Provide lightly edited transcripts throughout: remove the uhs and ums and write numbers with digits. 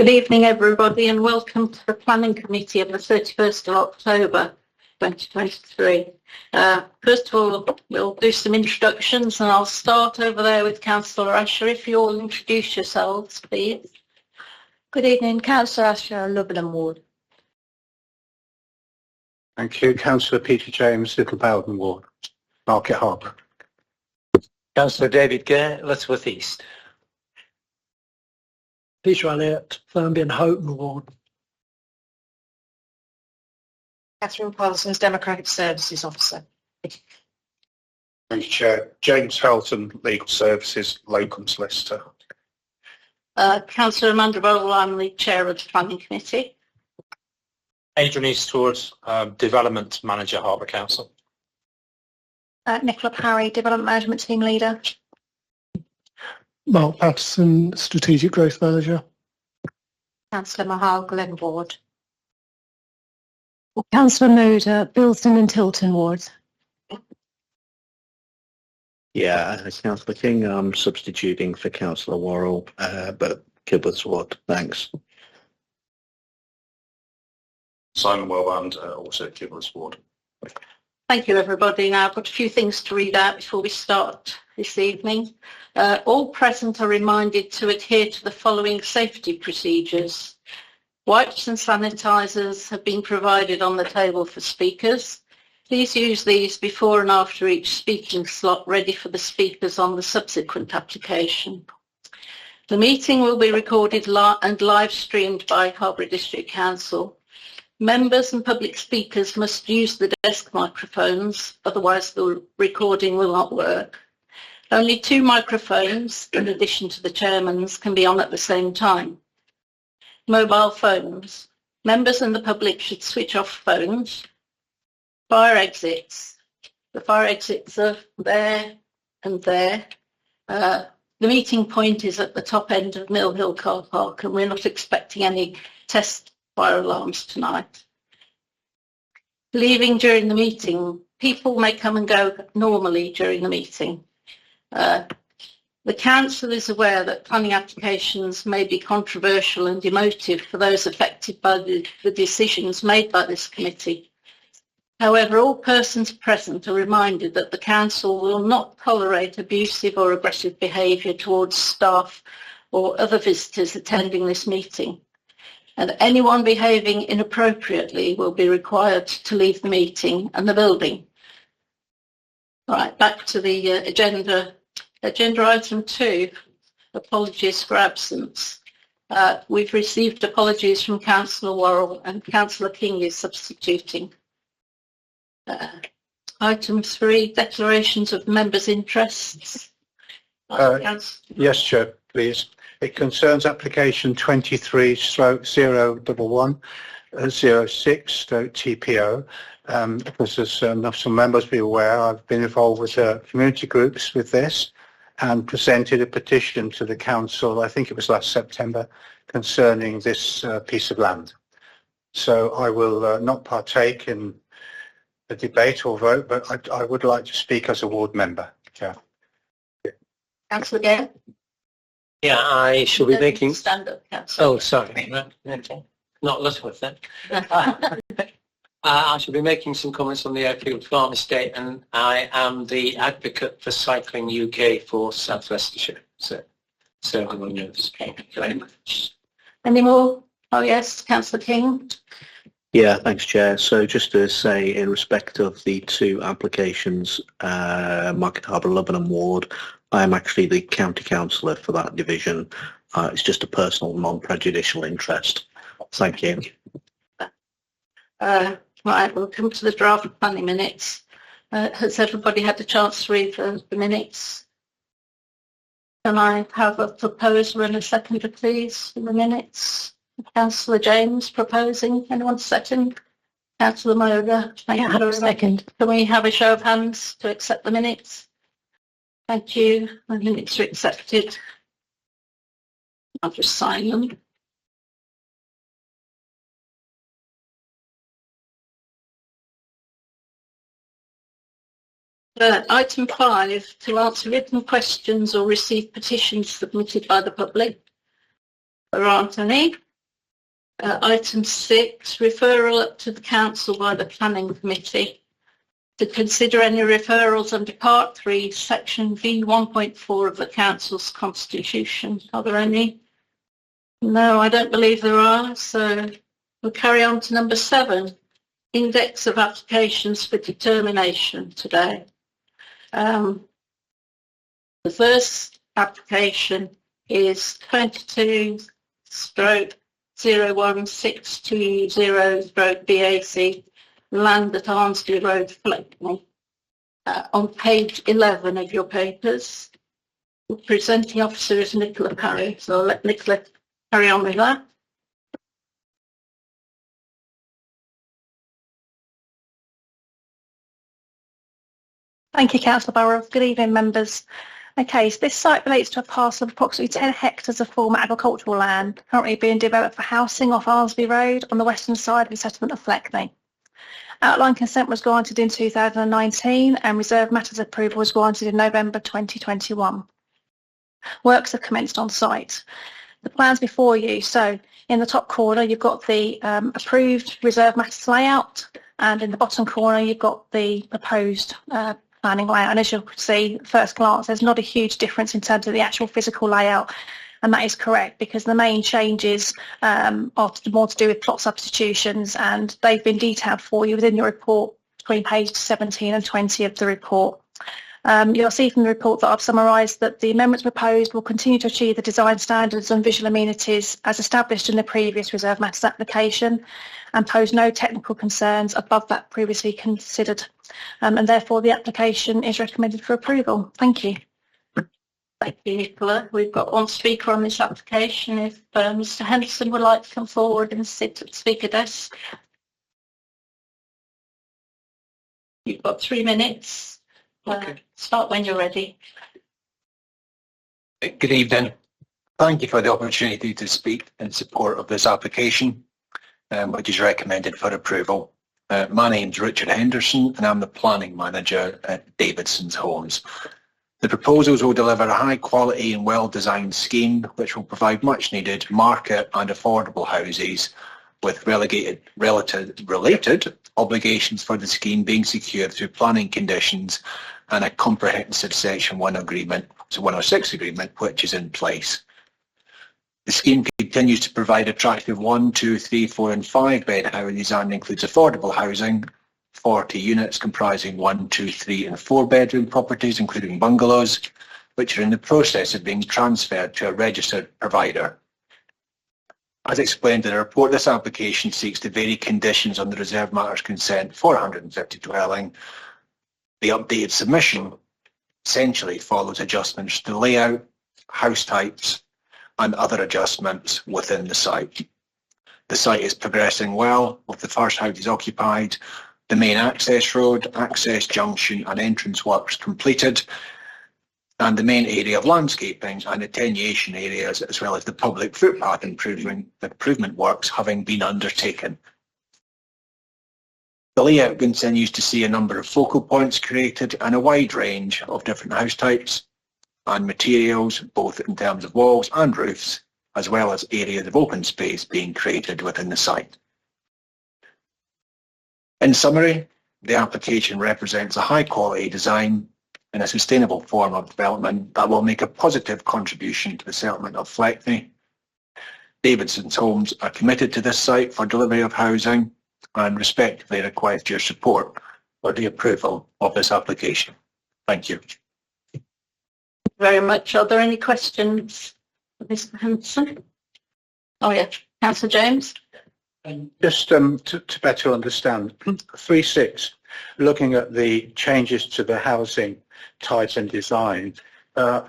Good evening, everybody, and welcome to the Planning Committee of the 31st of October 2023. First of all, we'll do some introductions, and I'll start over there with Councillor Asher. If you all introduce yourselves, please. Good evening, Councillor Asher, Lublin Ward. Thank you. Councillor Peter James, Little Bowden Ward, Market Harbour. Councillor David Gare, Lutterworth East. Peter Elliott, Thurmby and Houghton Ward. Catherine Parsons, Democratic Services Officer. Thank you, Chair. James Felton, Legal Services, Locum Solicitor. Councillor Amanda Bowl, I'm the Chair of the Planning Committee. Adrian Eastwood, Development Manager, Harbour Council. Nicola Parry, Development Management Team Leader. Mark Patterson, Strategic Growth Manager. Councillor Mahal, Glen Ward. Councillor Moder, Bilston and Tilton Wards. Yeah, Councillor King, I'm substituting for Councillor Worrell, but Kibworth Ward, thanks. Simon Wellband, also Kibworth Ward. Thank you, everybody. Now, I've got a few things to read out before we start this evening. All present are reminded to adhere to the following safety procedures. Wipes and sanitisers have been provided on the table for speakers. Please use these before and after each speaking slot, ready for the speakers on the subsequent application. The meeting will be recorded and live streamed by Harbour District Council. Members and public speakers must use the desk microphones, otherwise the recording will not work. Only 2 microphones, in addition to the chairman's, can be on at the same time. Mobile phones. Members and the public should switch off phones. Fire exits. The fire exits are there and there. The meeting point is at the top end of Mill Hill Car Park, and we're not expecting any test fire alarms tonight. Leaving during the meeting. People may come and go normally during the meeting. The Council is aware that planning applications may be controversial and emotive for those affected by the decisions made by this committee. However, all persons present are reminded that the Council will not tolerate abusive or aggressive behaviour towards staff or other visitors attending this meeting, and anyone behaving inappropriately will be required to leave the meeting and the building. Right, back to the agenda. Agenda item 2, apologies for absence. We've received apologies from Councillor Worrell, and Councillor King is substituting. Item 3, declarations of members' interests. Yes, Chair, please. It concerns application 23/01106/TPO. As some members be aware, I've been involved with community groups with this and presented a petition to the council, I think it was last September, concerning this piece of land. So I will not partake in the debate or vote, but I would like to speak as a ward member. Yeah. Councillor Gale? Yeah, I shall be making... Stand up, Councillor. Oh, sorry. Not Lutterworth then. I shall be making some comments on the Airfield Farm Estate, and I am the advocate for Cycling UK for South Leicestershire. So everyone knows. Okay, thank you very much. Any more? Oh yes, Councillor King. Yeah, thanks, Chair. So just to say, in respect of the 2 applications, Market Harbour, Lublin Ward, I'm actually the county councillor for that division. It's just a personal, non-prejudicial interest. Thank you. Right, we'll come to the draft planning minutes. Has everybody had a chance to read the minutes? Can I have a proposer and a seconder, please, for the minutes? Councillor James proposing. Anyone second? Councillor Moder. Thank you very much. Second. Can we have a show of hands to accept the minutes? Thank you. The minutes are accepted. I'll just sign them. Item 5, to answer written questions or receive petitions submitted by the public. There aren't any. Item 6, referral up to the council by the planning committee to consider any referrals under part 3, section V 1.4 of the council's constitution. Are there any? No, I don't believe there are. So we'll carry on to number 7, index of applications for determination today. The first application is 22/01620/BAC, land at Armsby Road, Fleckney. On page 11 of your papers, the presenting officer is Nicola Parry, so I'll let Nicola carry on with that. Thank you, Councillor Burrow. Good evening, members. Okay, so this site relates to a parcel of approximately 10 hectares of former agricultural land currently being developed for housing off Armsby Road on the western side of the settlement of Fleckney. Outline consent was granted in 2019 and reserve matters approval was granted in November 2021. Works have commenced on site. The plans before you, so in the top corner you've got the approved reserve matters layout, and in the bottom corner you've got the proposed planning layout. And as you'll see at first glance, there's not a huge difference in terms of the actual physical layout, and that is correct because the main changes are more to do with plot substitutions, and they've been detailed for you within your report between pages 17 and 20 of the report. You'll see from the report that I've summarised that the amendments proposed will continue to achieve the design standards and visual amenities as established in the previous reserve matters application and pose no technical concerns above that previously considered. And therefore the application is recommended for approval. Thank you. Thank you, Nicola. We've got one speaker on this application. If Mr. Henderson would like to come forward and sit at the speaker desk. You've got 3 minutes. Okay. Start when you're ready. Good evening. Thank you for the opportunity to speak in support of this application, which is recommended for approval. My name's Richard Henderson and I'm the planning manager at Davidson's Homes. The proposals will deliver a high quality and well designed scheme which will provide much needed market and affordable houses with related obligations for the scheme being secured through planning conditions and a comprehensive Section 106 agreement which is in place. The scheme continues to provide attractive 1, 2, 3, 4 and 5 bed houses and includes affordable housing, 40 units comprising 1, 2, 3 and 4 bedroom properties including bungalows, which are in the process of being transferred to a registered provider. As explained in the report, this application seeks to vary conditions on the reserve matters consent for 150 dwelling. The updated submission essentially follows adjustments to layout, house types and other adjustments within the site. The site is progressing well with the first houses occupied, the main access road, access junction and entrance works completed, and the main area of landscaping and attenuation areas as well as the public footpath improvement works having been undertaken. The layout continues to see a number of focal points created and a wide range of different house types and materials, both in terms of walls and roofs, as well as areas of open space being created within the site. In summary, the application represents a high quality design in a sustainable form of development that will make a positive contribution to the settlement of Fleckney. Davidson's Homes are committed to this site for delivery of housing and respectfully request your support for the approval of this application. Thank you. Thank you very much. Are there any questions for Mr. Henderson? Oh yeah, Councillor James. Just to better understand, 3.6, looking at the changes to the housing type and design, I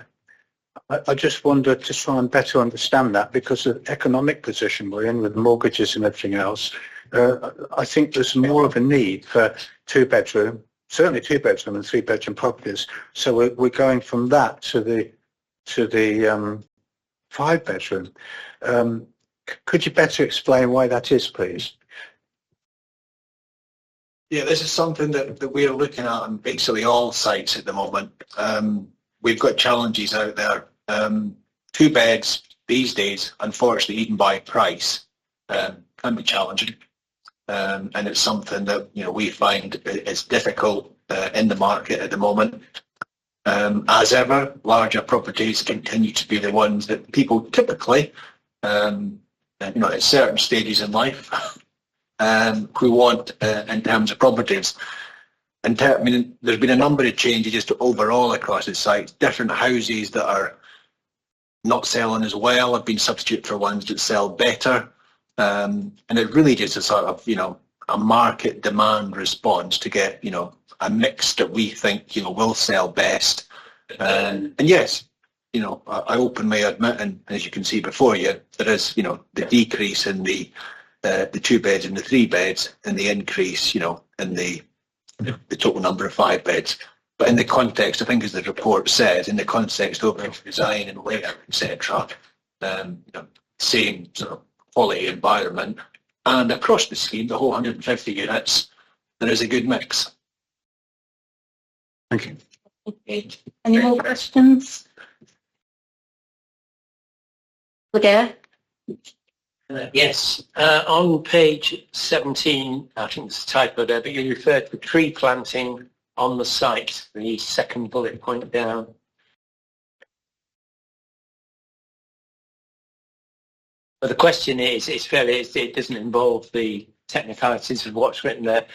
just wanted to try and better understand that because of the economic position we're in with mortgages and everything else. I think there's more of a need for two-bedroom, certainly two-bedroom and three-bedroom properties. So we're going from that to the five-bedroom. Could you better explain why that is, please? Yeah, this is something that we're looking at on basically all sites at the moment. We've got challenges out there. 2 beds these days, unfortunately, even by price, can be challenging. And it's something that, you know, we find is difficult in the market at the moment. As ever, larger properties continue to be the ones that people typically, you know, at certain stages in life, who want in terms of properties. I mean, there's been a number of changes just overall across the site. Different houses that are not selling as well have been substituted for ones that sell better. And it really just a sort of, you know, a market demand response to get, you know, a mix that we think, you know, will sell best. And yes, you know, I openly admit, and as you can see before you, there is, you know, the decrease in the 2 beds and the 3 beds, and the increase, you know, in the total number of 5 beds. But in the context, I think as the report says, in the context of design and layout, etc., you know, same sort of quality environment, and across the scheme, the whole 150 units, there is a good mix. Thank you. Okay. Any more questions? Again? Yes, on page 17, I think there's a typo there, but you referred to tree planting on the site, the second bullet point down. But the question is, it doesn't involve the technicalities of what's written there.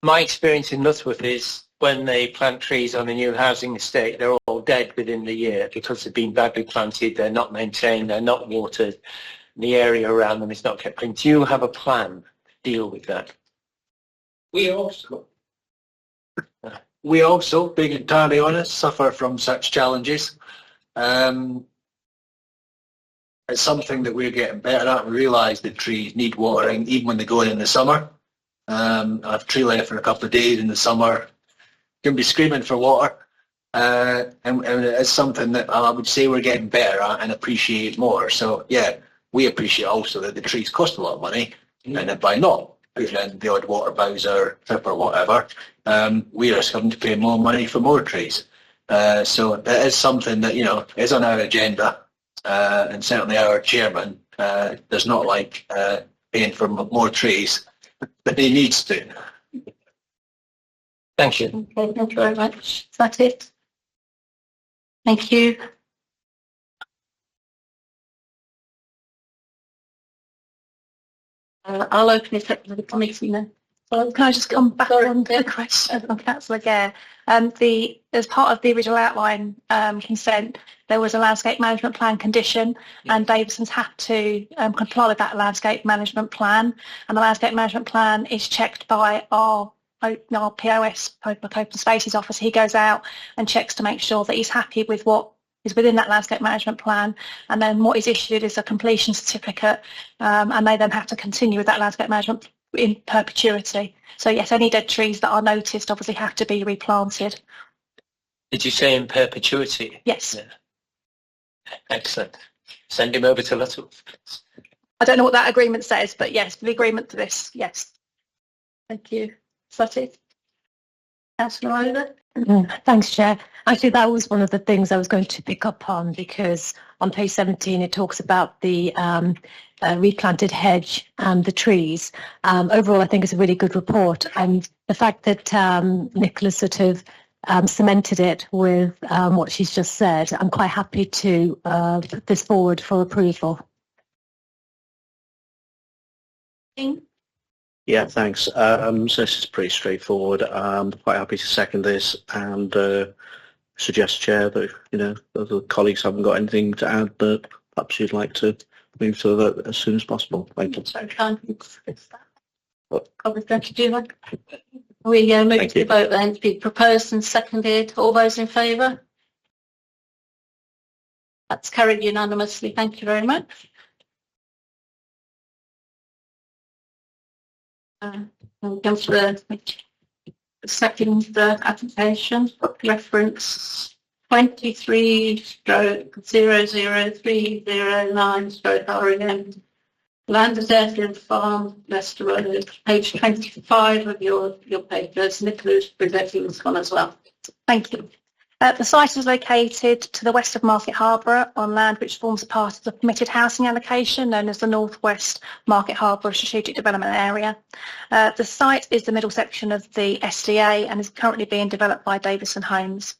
My experience in Lutterworth is when they plant trees on a new housing estate, they're all dead within the year because they've been badly planted, they're not maintained, they're not watered, the area around them is not kept clean. Do you have a plan to deal with that? We also, being entirely honest, suffer from such challenges. It's something that we're getting better at. We realise that trees need watering even when they go in the summer. I've tree laid for a couple of days in the summer. Can be screaming for water. And it's something that I would say we're getting better at and appreciate more. So yeah, we appreciate also that the trees cost a lot of money, and that by not putting in the odd water bowser, trip or whatever, we are having to pay more money for more trees. So it is something that, you know, is on our agenda, and certainly our chairman does not like paying for more trees, but he needs to. Thank you. Okay, thank you very much. Is that it? Thank you. I'll open it up to the committee now. Well, can I just come back on the question from Councillor Gare? As part of the original outline consent, there was a landscape management plan condition, and Davison's had to comply with that landscape management plan. And the landscape management plan is checked by our POS, Public Open Spaces office. He goes out and checks to make sure that he's happy with what is within that landscape management plan, and then what is issued is a completion certificate, and they then have to continue with that landscape management in perpetuity. So yes, any dead trees that are noticed obviously have to be replanted. Did you say in perpetuity? Yes. Yeah. Excellent. Send him over to Lutterworth. I don't know what that agreement says, but yes, the agreement to this, yes. Thank you. Is that it? Councillor Over? Thanks, Chair. Actually, that was one of the things I was going to pick up on, because on page 17 it talks about the replanted hedge and the trees. Overall, I think it's a really good report, and the fact that Nicola sort of cemented it with what she's just said, I'm quite happy to put this forward for approval. Yeah, thanks. So this is pretty straightforward. I'm quite happy to second this, and suggest, Chair, that, you know, the colleagues haven't got anything to add, but perhaps you'd like to move to the vote as soon as possible. Thank you. Sorry, can't you fix that? Are we going to do that? We move to the vote then. To be proposed and seconded. All those in favour? That's carried unanimously. Thank you very much. We'll come to the second application, reference 23/00309/REM, Landers Airfield Farm, Leicester Road, page 25 of your papers. Nicola is presenting this one as well. Thank you. The site is located to the west of Market Harborough on land which forms part of the permitted housing allocation known as the North West Market Harborough Strategic Development Area. The site is the middle section of the SDA and is currently being developed by Davison Homes.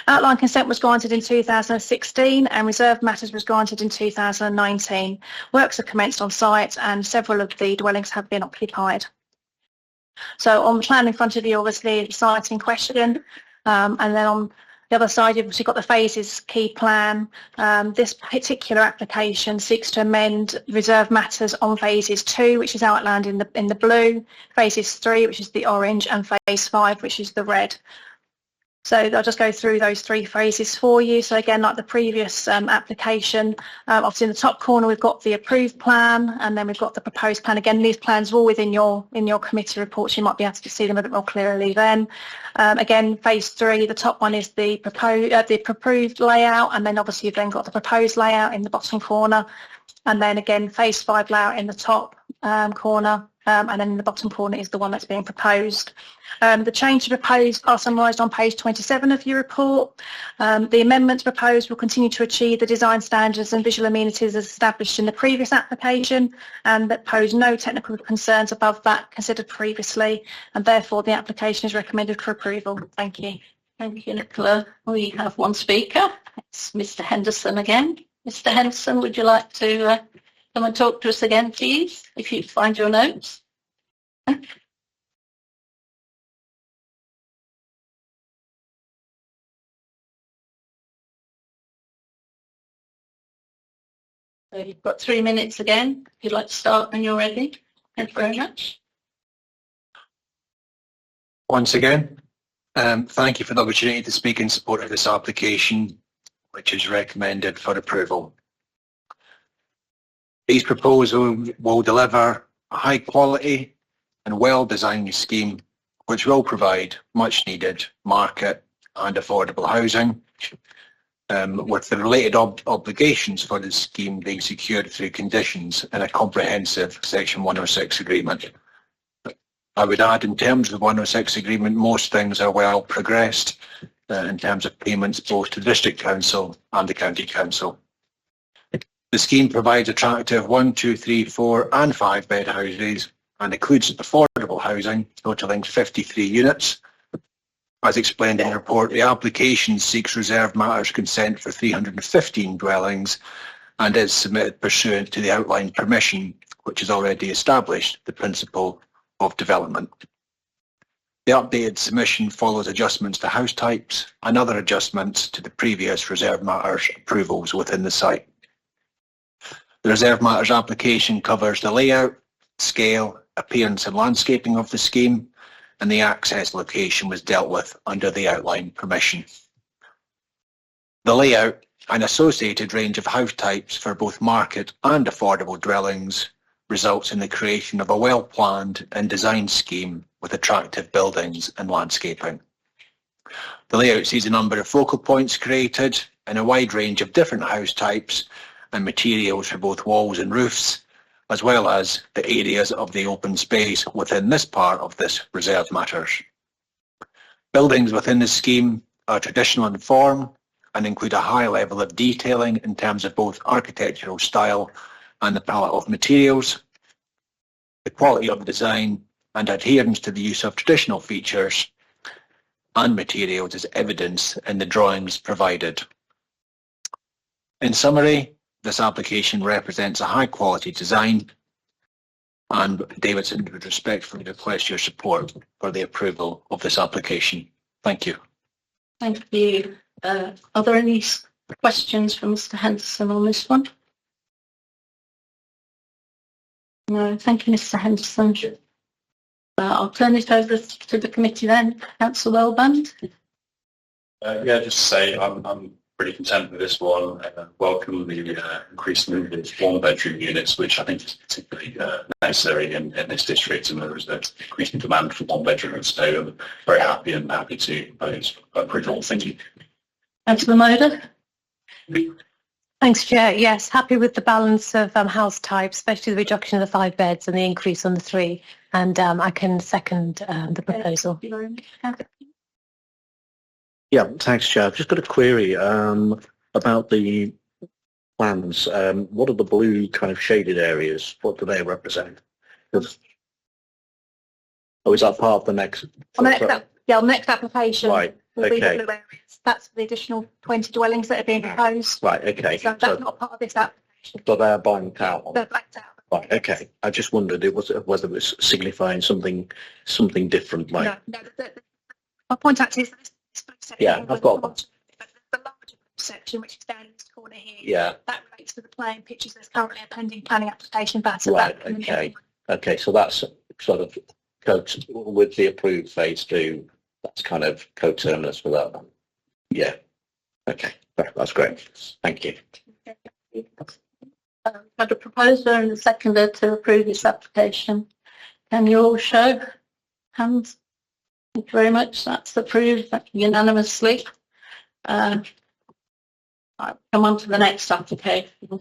Outline consent was granted in 2016 and reserved matters was granted in 2019. Works are commenced on site and several of the dwellings have been occupied. So on the plan in front of you, obviously, the site in question, and then on the other side, you've obviously got the phases key plan. This particular application seeks to amend reserve matters on phases 2, which is outlined in the blue, phases 3, which is the orange, and phase 5, which is the red. So I'll just go through those 3 phases for you. So again, like the previous application, obviously in the top corner we've got the approved plan, and then we've got the proposed plan. Again, these plans are all within your committee reports. You might be able to see them a bit more clearly then. Again, phase 3, the top one is the approved layout, and then obviously you've then got the proposed layout in the bottom corner, and then again phase 5 layout in the top corner, and then in the bottom corner is the one that's being proposed. The changes proposed are summarised on page 27 of your report. The amendments proposed will continue to achieve the design standards and visual amenities as established in the previous application, and that pose no technical concerns above that considered previously, and therefore the application is recommended for approval. Thank you. Thank you, Nicola. We have one speaker. It's Mr. Henderson again. Mr. Henderson, would you like to come and talk to us again, please, if you find your notes? So you've got 3 minutes again. If you'd like to start when you're ready. Thank you very much. Once again, thank you for the opportunity to speak in support of this application, which is recommended for approval. These proposals will deliver a high quality and well-designed scheme which will provide much needed market and affordable housing, with the related obligations for the scheme being secured through conditions in a comprehensive Section 106 agreement. I would add, in terms of the 106 agreement, most things are well progressed in terms of payments both to the District Council and the County Council. The scheme provides attractive 1, 2, 3, 4 and 5 bed houses and includes affordable housing totalling 53 units. As explained in the report, the application seeks reserved matters consent for 315 dwellings and is submitted pursuant to the outline permission, which has already established the principle of development. The updated submission follows adjustments to house types and other adjustments to the previous reserved matters approvals within the site. The reserved matters application covers the layout, scale, appearance and landscaping of the scheme, and the access location was dealt with under the outline permission. The layout and associated range of house types for both market and affordable dwellings results in the creation of a well-planned and designed scheme with attractive buildings and landscaping. The layout sees a number of focal points created in a wide range of different house types and materials for both walls and roofs, as well as the areas of the open space within this part of this reserved matters. Buildings within the scheme are traditional in form and include a high level of detailing in terms of both architectural style and the palette of materials. The quality of the design and adherence to the use of traditional features and materials is evidenced in the drawings provided. In summary, this application represents a high quality design, and Davidson would respectfully request your support for the approval of this application. Thank you. Thank you. Are there any questions from Mr. Henderson on this one? No, thank you, Mr. Henderson. I'll turn it over to the committee then. Councillor Wellband. Yeah, just to say I'm pretty content with this one. Welcome the increased movement of 1-bedroom units, which I think is particularly necessary in this district, and there is an increasing demand for 1-bedrooms. So I'm very happy to propose approval. Thank you. Councillor Moder. Thanks, Chair. Yes, happy with the balance of house types, especially the reduction of the 5 beds and the increase on the 3. And I can second the proposal. Thank you very much. Yeah, thanks, Chair. I've just got a query about the plans. What are the blue kind of shaded areas? What do they represent? 'Cause- Oh, is that part of the next? On the next application. Right, will be the okay. blue areas. That's the additional 20 dwellings that are being proposed. Right, okay. So that's not part of this application. So they're blanked out. They're blacked out. Right, okay. I just wondered whether it was signifying something different, like. No, my point actually is that this blue section. Yeah, I've got them. The larger section, which is down in this corner here. Yeah. That relates to the plan pictures. There's currently a pending planning application for that. Right, okay. Okay, so that's sort of with the approved phase 2. That's kind of coterminous with that one. Yeah. Okay, that's great. Thank you. Had a proposer and a seconder to approve this application. Can you all show hands? Thank you very much. That's approved unanimously. I'll come on to the next application,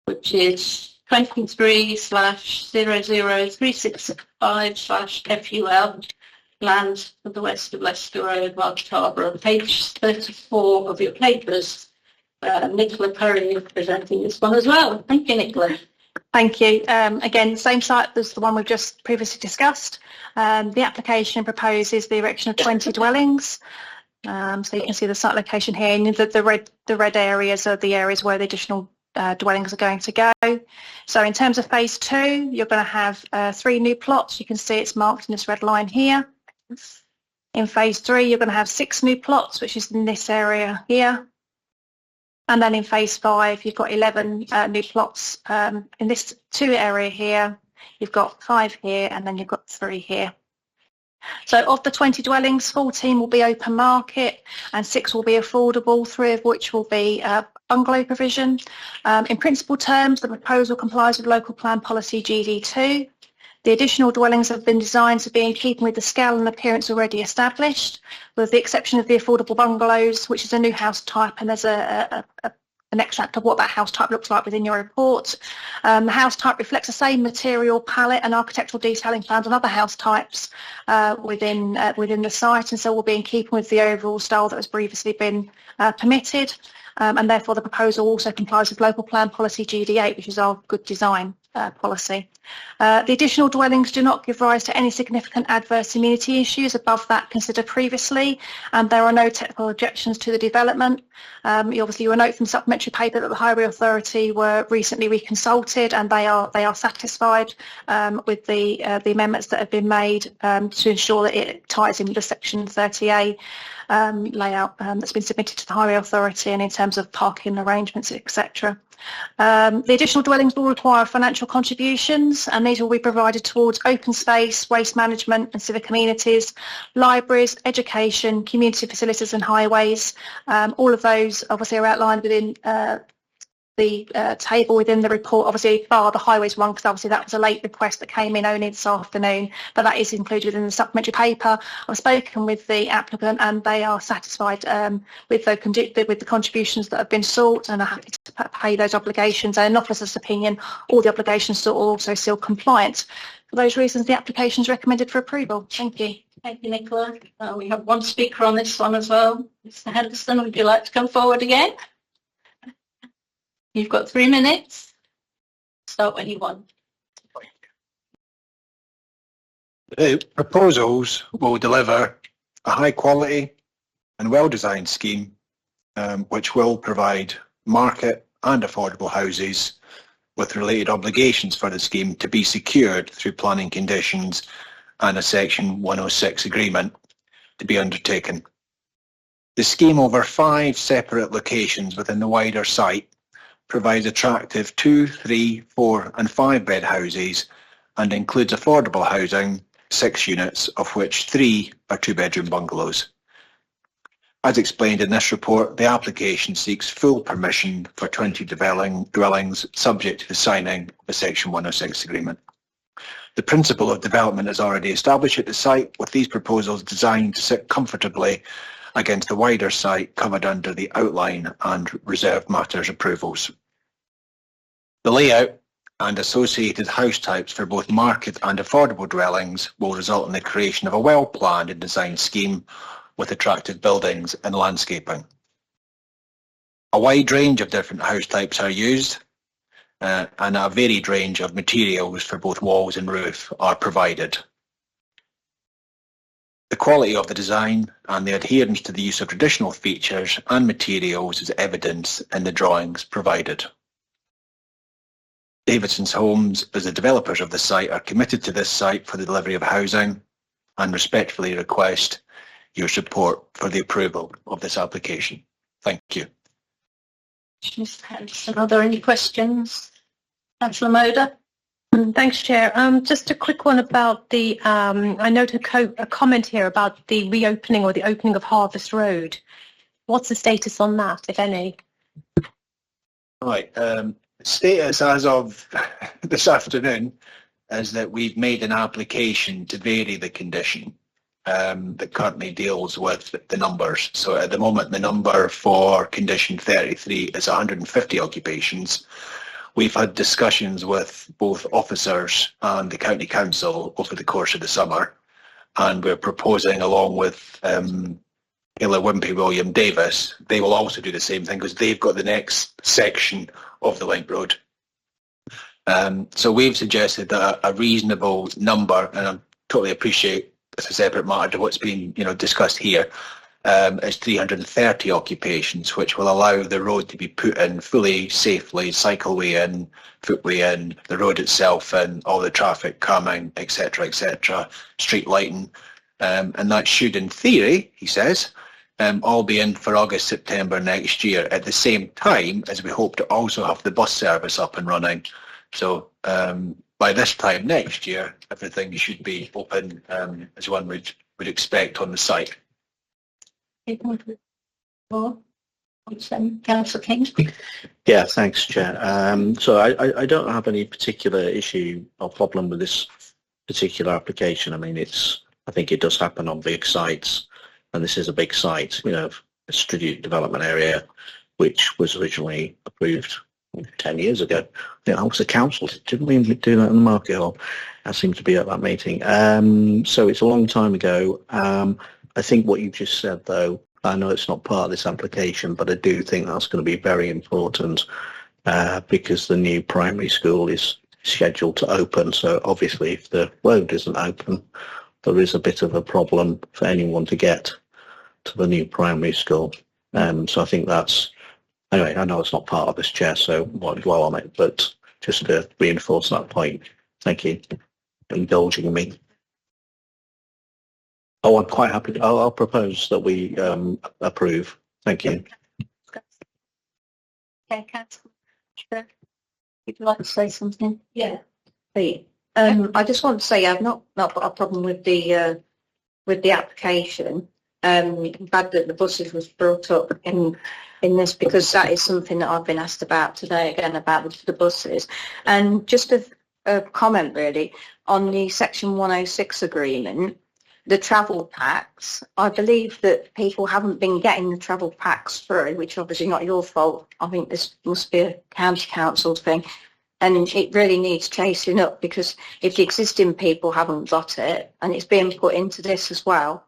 which is 23/00365/FUL, land to the west of Leicester Road, Market Harbour, on page 34 of your papers. Nicola Perry is presenting this one as well. Thank you, Nicola. Thank you. Again, same site as the one we've just previously discussed. The application proposes the erection of 20 dwellings. So you can see the site location here, and the red areas are the areas where the additional dwellings are going to go. So in terms of phase 2, you're going to have 3 new plots. You can see it's marked in this red line here. In phase 3, you're going to have 6 new plots, which is in this area here. And then in phase 5, you've got 11 new plots in this 2 area here. You've got 5 here, and then you've got 3 here. So of the 20 dwellings, 14 will be open market and 6 will be affordable, 3 of which will be bungalow provision. In principal terms, the proposal complies with local plan policy GD2. The additional dwellings have been designed to be in keeping with the scale and appearance already established, with the exception of the affordable bungalows, which is a new house type, and there's an extract of what that house type looks like within your report. The house type reflects the same material palette and architectural detailing found on other house types within the site, and so will be in keeping with the overall style that has previously been permitted. And therefore the proposal also complies with local plan policy GD8, which is our good design policy. The additional dwellings do not give rise to any significant adverse amenity issues above that considered previously, and there are no technical objections to the development. You will note from supplementary paper that the Highway Authority were recently reconsulted, and they are satisfied with the amendments that have been made to ensure that it ties in with the Section 30A layout that's been submitted to the Highway Authority, and in terms of parking arrangements, etc. The additional dwellings will require financial contributions, and these will be provided towards open space, waste management and civic amenities, libraries, education, community facilities and highways. All of those obviously are outlined within the table within the report, obviously bar the highways one, because obviously that was a late request that came in only this afternoon, but that is included within the supplementary paper. I've spoken with the applicant and they are satisfied with the contributions that have been sought and are happy to pay those obligations, and in officer's opinion all the obligations are also still compliant. For those reasons the application is recommended for approval. Thank you. Thank you, Nicola. We have one speaker on this one as well. Mr. Henderson, would you like to come forward again? You've got 3 minutes. Start when you want. The proposals will deliver a high quality and well-designed scheme which will provide market and affordable houses with related obligations for the scheme to be secured through planning conditions and a Section 106 agreement to be undertaken. The scheme over 5 separate locations within the wider site provides attractive 2, 3, 4 and 5 bed houses and includes affordable housing, 6 units, of which 3 are 2-bedroom bungalows. As explained in this report, the application seeks full permission for 20 dwellings subject to the signing of the Section 106 agreement. The principle of development is already established at the site, with these proposals designed to sit comfortably against the wider site covered under the outline and reserved matters approvals. The layout and associated house types for both market and affordable dwellings will result in the creation of a well-planned and designed scheme with attractive buildings and landscaping. A wide range of different house types are used, and a varied range of materials for both walls and roof are provided. The quality of the design and the adherence to the use of traditional features and materials is evidenced in the drawings provided. Davidson's Homes, as the developers of the site, are committed to this site for the delivery of housing and respectfully request your support for the approval of this application. Thank you. Ms Henderson, are there any questions? Councillor Moder? Thanks, Chair. Just a quick one about the, I note a comment here about the reopening or the opening of Harvest Road. What's the status on that, if any? Right. Status as of this afternoon is that we've made an application to vary the condition that currently deals with the numbers. So at the moment, the number for condition 33 is 150 occupations. We've had discussions with both officers and the County Council over the course of the summer, and we're proposing, along with Taylor Wimpey William Davis, they will also do the same thing because they've got the next section of the link road. So we've suggested that a reasonable number, and I totally appreciate it's a separate matter to what's been discussed here, is 330 occupations, which will allow the road to be put in fully, safely, cycleway in, footway in, the road itself and all the traffic calming, etc., street lighting, and that should, in theory, he says, all be in for August, September next year, at the same time as we hope to also have the bus service up and running. So by this time next year, everything should be open as one would expect on the site. Councillor King? Yeah, thanks, Chair. So I don't have any particular issue or problem with this particular application. I mean, I think it does happen on big sites, and this is a big site, a strategic development area, which was originally approved 10 years ago. I think I was a council. Didn't we do that in the market hall? I seem to be at that meeting. So it's a long time ago. I think what you just said, though, I know it's not part of this application, but I do think that's going to be very important because the new primary school is scheduled to open. So obviously, if the road isn't open, there is a bit of a problem for anyone to get to the new primary school. So I think that's, anyway, I know it's not part of this, Chair, so I won't dwell on it, but just to reinforce that point. Thank you for indulging me. Oh, I'm quite happy. I'll propose that we approve. Thank you. Okay, Councillor, would you like to say something? Yeah. I just want to say I've not got a problem with the application. I'm glad that the buses was brought up in this because that is something that I've been asked about today again about the buses. And just a comment really on the Section 106 agreement. The travel packs, I believe that people haven't been getting the travel packs through, which obviously not your fault. I think this must be a county council thing. And it really needs chasing up because if the existing people haven't got it and it's being put into this as well,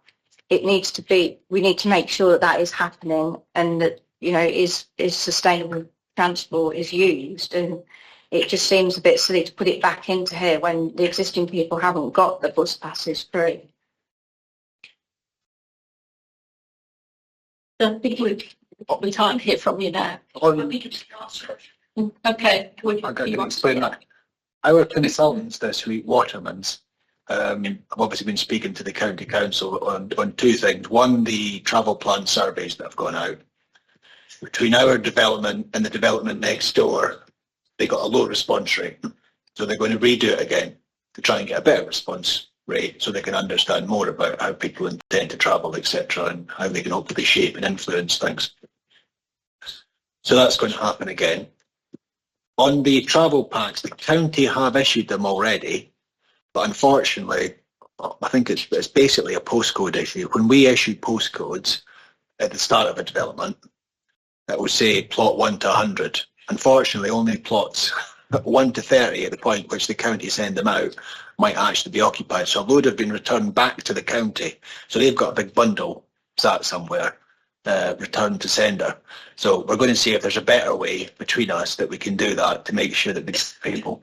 it needs to be, we need to make sure that is happening and that, is sustainable transport is used. And it just seems a bit silly to put it back into here when the existing people haven't got the bus passes through. We can't hear from you now. Okay. I can explain that. Our consultants this week, Watermans, I've obviously been speaking to the County Council on two things. One, the travel plan surveys that have gone out. Between our development and the development next door, they got a low response rate. So they're going to redo it again to try and get a better response rate so they can understand more about how people intend to travel, etc., and how they can hopefully shape and influence things. So that's going to happen again. On the travel packs, the county have issued them already, but unfortunately, I think it's basically a postcode issue. When we issue postcodes at the start of a development, that will say plot 1 to 100. Unfortunately, only plots 1 to 30 at the point which the county send them out might actually be occupied. So a load have been returned back to the county. So they've got a big bundle sat somewhere, returned to sender. So we're going to see if there's a better way between us that we can do that to make sure that we get people.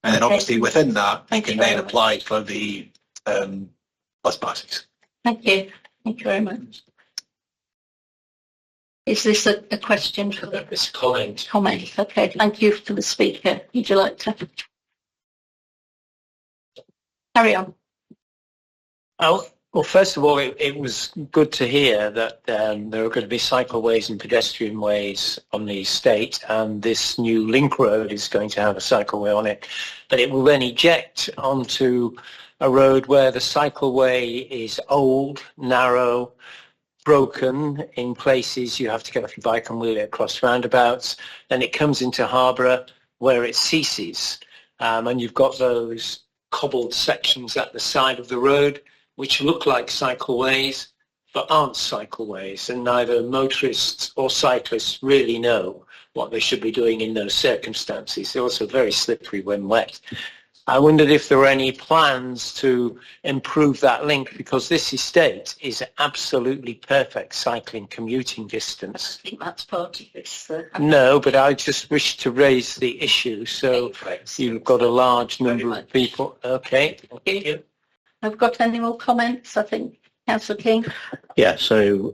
And then Okay. obviously within that, we Thank you can then very much. apply for the bus passes. Thank you. Thank you very much. Is this a question for the It's a comment. comment? Okay, thank you to the speaker. Would you like to carry on? Oh, well, first of all, it was good to hear that there are going to be cycleways and pedestrian ways on the estate, and this new link road is going to have a cycleway on it, but it will then eject onto a road where the cycleway is old, narrow, broken in places. You have to get off your bike and wheel it across roundabouts. Then it comes into Harborough where it ceases, and you've got those cobbled sections at the side of the road which look like cycleways but aren't cycleways, and neither motorists or cyclists really know what they should be doing in those circumstances. They're also very slippery when wet. I wondered if there were any plans to improve that link, because this estate is absolutely perfect cycling commuting distance. I think that's part of this. No, but I just wish to raise the issue. So you've got a large number of people. Okay. Thank you. I've got any more comments, I think. Councillor King? Yeah, so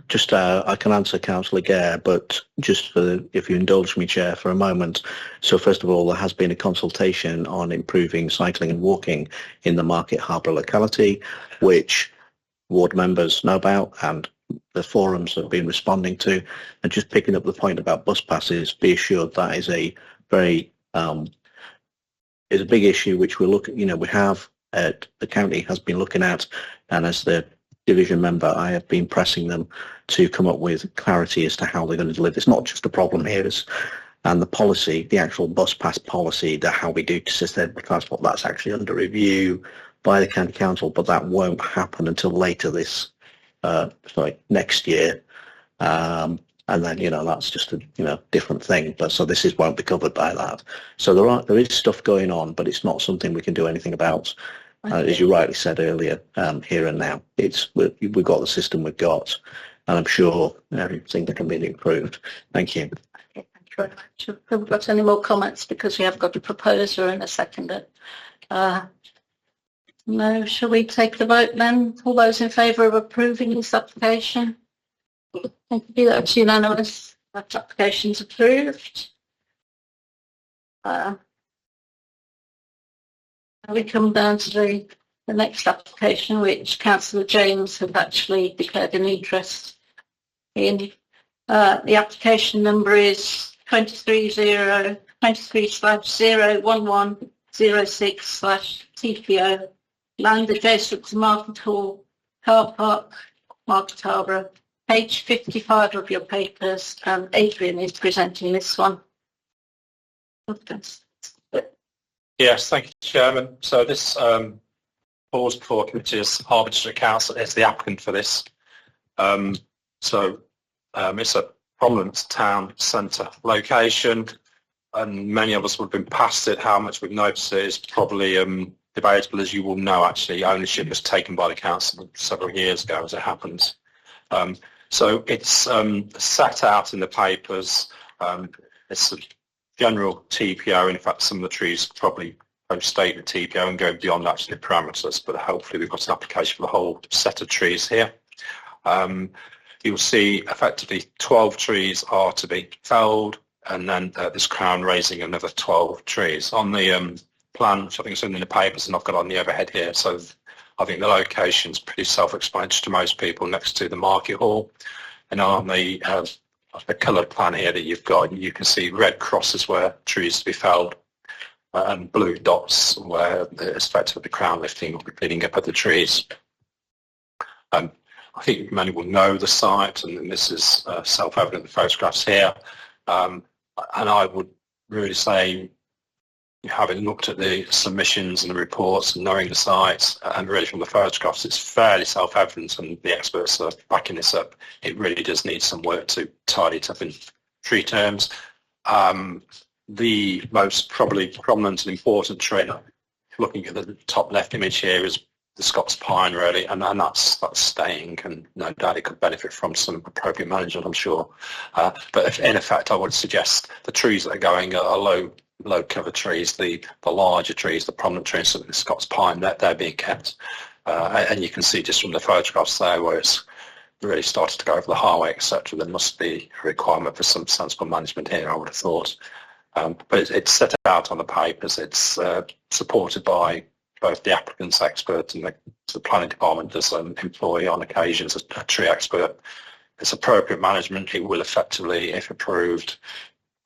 just I can answer Councillor Gare, but just if you indulge me, Chair, for a moment. So first of all, there has been a consultation on improving cycling and walking in the Market Harborough locality, which ward members know about and the forums have been responding to. And just picking up the point about bus passes, be assured that is a very is a big issue which we're looking. We have. The county has been looking at, and as the division member, I have been pressing them to come up with clarity as to how they're going to deliver. It's not just a problem here, and the policy, the actual bus pass policy, how we do sustainable transport, that's actually under review by the county council, but that won't happen until later next year. And then, that's just a, different thing. But so this won't be covered by that. So there is stuff going on, but it's not something we can do anything about. As you rightly said earlier, here and now, we've got the system we've got, and I'm sure everything that can be improved. Thank you. Okay, thank you very much. Have we got any more comments? Because we have got a proposer and a seconder. No, shall we take the vote then? All those in favour of approving this application? Thank you, that's unanimous. That application's approved. We come down to the next application, which Councillor James have actually declared an interest in. The application number is 23/01106/TPO, land adjacent to Market Hall, car park, Market Harborough. Page 55 of your papers, and Adrian is presenting this one. Yes, thank you, Chairman. So this falls before committee as Harborough District Council is the applicant for this. It's a prominent town centre location, and many of us would have been past it. How much we've noticed it is probably debatable, as you will know. Actually, ownership was taken by the council several years ago, as it happens. So it's set out in the papers. It's a general TPO. In fact, some of the trees probably overstate the TPO and go beyond actually the parameters, but hopefully we've got an application for the whole set of trees here. You'll see effectively 12 trees are to be felled, and then this crown raising another 12 trees. On the plan, which I think is in the papers, and I've got on the overhead here, so I think the location's pretty self-explanatory to most people, next to the Market Hall. And on the coloured plan here that you've got, you can see red crosses where trees to be felled, and blue dots where the effect of the crown lifting will be cleaning up of the trees. I think many will know the site, and this is self-evident in the photographs here. And I would really say, having looked at the submissions and the reports and knowing the site, and really from the photographs, it's fairly self-evident, and the experts are backing this up. It really does need some work to tidy it up in tree terms. The most probably prominent and important tree, looking at the top left image here, is Scots pine really, and that's staying, and no doubt it could benefit from some appropriate management, I'm sure. But in effect, I would suggest the trees that are going are low cover trees, the larger trees, the prominent trees, so the Scots pine, they're being kept. And you can see just from the photographs there where it's really started to go over the highway, etc. There must be a requirement for some sensible management here, I would have thought. But it's set out on the papers. It's supported by both the applicant's expert and the planning department does employ on occasions a tree expert. It's appropriate management. It will effectively, if approved,